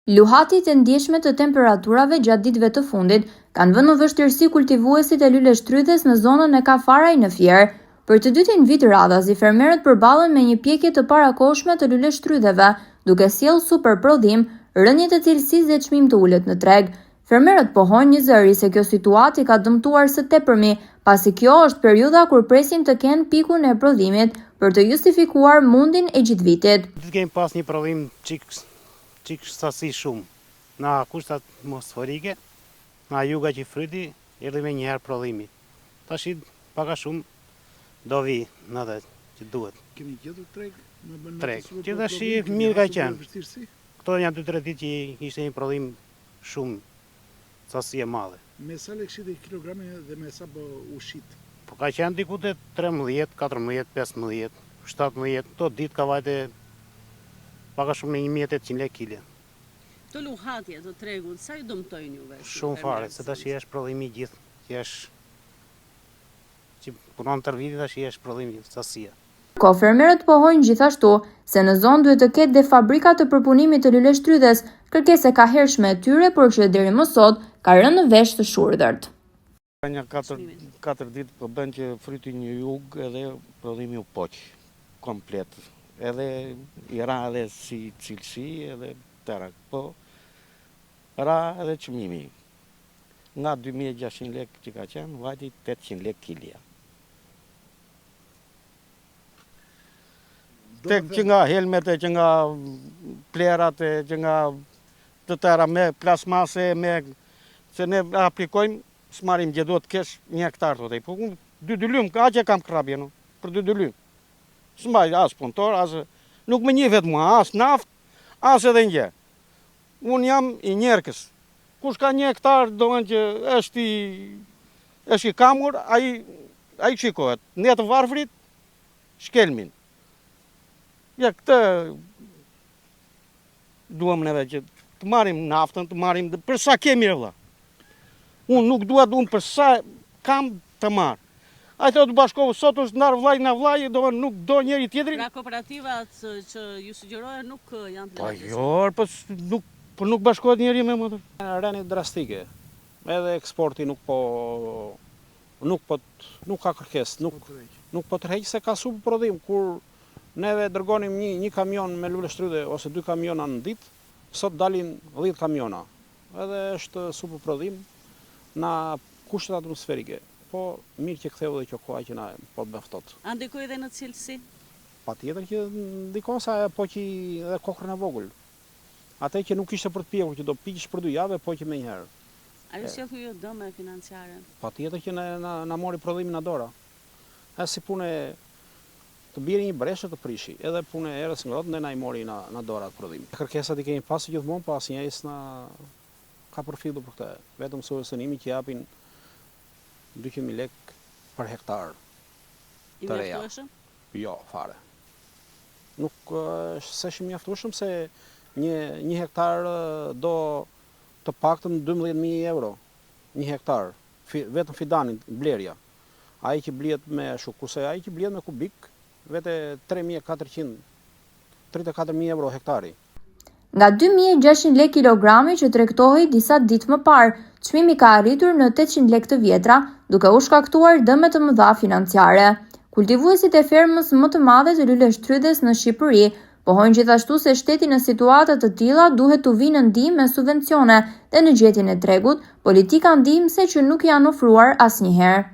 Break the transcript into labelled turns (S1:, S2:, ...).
S1: Luhatit e ndjeshme të temperaturave gjatë ditëve të fundit kanë vënë në vështirësi kultivuesit e lule shtrydhes në zonën e Kafaraj në Fier. Për të dytin vit radhazi, fermerët përballen me një pjekje të parakohshme të lule shtrydheve, duke sjellë super prodhim, rënje të cilësisë dhe çmim të ulët në treg. Fermerët pohojnë një zëri se kjo situatë i ka dëmtuar së tepërmi, pasi kjo është periudha kur presin të kenë pikun e prodhimit për të justifikuar mundin e gjithë vitit.
S2: Kemi pas një prodhim çik sasi shumë. Na kushtat atmosferike, na juga që fryti, erdhi me njëherë prodhimi. Tash paka shumë do vi në atë që duhet.
S3: Keni gjetur treg?
S2: Treg. Që tash mirë ka qenë. Këto janë 2-3 ditë që ishte një prodhim shumë sasi e madhe.
S3: Me sa lekshit e kilogrami dhe me sa ushit?
S2: Po ka qenë diku te 13, 14, 15, 17, to ditë ka vajte paka shumë me 1800 lekë kile.
S4: Të luhatje të tregut, sa ju dëmtojnë juve?
S2: Shumë fare, se tash i është prodhimi gjithë, që punon tër viti tash i është prodhimi sasia.
S1: Ko fermerët pohojnë gjithashtu se në zonë duhet të ketë dhe fabrika të përpunimit të lule shtrydhes, kërkesë ka hershme e tyre, por që deri më sot ka rënë në vesh të shurdhërt.
S5: Ka një 4 ditë po bën që fryti një jug edhe prodhimi u poq komplet. Edhe i ra edhe si cilësi edhe terak, po ra edhe çmimi. Nga 2600 lekë që ka qenë, vajti 800 lekë kilja. Që nga helmete, që nga plerat, që nga të tëra me plasmase, se ne aplikojmë, s'marim gjë duhet të kesh 1 hektar të tej. Po 2 dylym, a që kam krabje, no? Për 2 dylym. S'mbaj as punëtor, as nuk më njihet mua, as naft, as edhe një. Unë jam i njerkës. Kush ka 1 hektar, do të që është i kamur, ai shikohet. Ne të varfrit shkelmin. Ja këtë duam neve që të marrim naftën, të marrim për sa kemi vëlla. Unë nuk dua për sa kam të marr. Ai thotë bashkohu sot është ndar vllai na vllai, nuk do njëri tjetrin.
S4: Pra kooperativat që ju sugjerohen nuk janë të
S5: lehtësuar. Po jo, po nuk bashkohet njëri me motor.
S6: Rënje drastike. Edhe eksporti nuk ka kërkesë, nuk po tërheq se ka super prodhim kur neve dërgonim një kamion me lule shtrydhe ose 2 kamiona në ditë, sot dalin 10 kamiona. Edhe është super prodhim na kushtet atmosferike. Po mirë që ktheu dhe kjo koha që na po beftot.
S4: A ndikoi edhe në cilësi?
S6: Patjetër që ndikon sa po që edhe kokrën e vogël. Atë që nuk ishte për të pjekur, që do piqesh për 2 javë, po që më njëherë.
S4: A ju sjellë ju dëme financiare?
S6: Patjetër që na mori prodhimin në dora. Si punë të biri një breshë të prishi, edhe punë e erës ngrohtë, ne na i mori në dora të prodhimi. Kërkesat i kemi pasur gjithmonë, po asnjëri s'na ka përfitur për këtë. Vetëm subvencionimi që japin 200.000 lekë për hektar.
S4: I mjaftueshëm?
S6: Jo, fare. Nuk është shumë mjaftueshëm se një hektar do të paktën 12.000 euro. 1 hektar, vetëm fidanin, blerja. Ai që blihet me shuk, kurse ai që blihet me kubik, vete 3.400, 34.000 euro hektari.
S1: Nga 2.600 lekë kilogrami që tregtohej disa ditë më parë, çmimi ka arritur në 800 lekë të vjetra, duke u shkaktuar dëme të mëdha financiare. Kultivuesit e fermës më të madhe të lule shtrydhes në Shqipëri pohojnë gjithashtu se shteti në situata të tilla duhet t'u vinë në ndihmë me subvencione dhe në gjetjen e tregut, politika ndihmëse që nuk janë ofruar asnjëherë.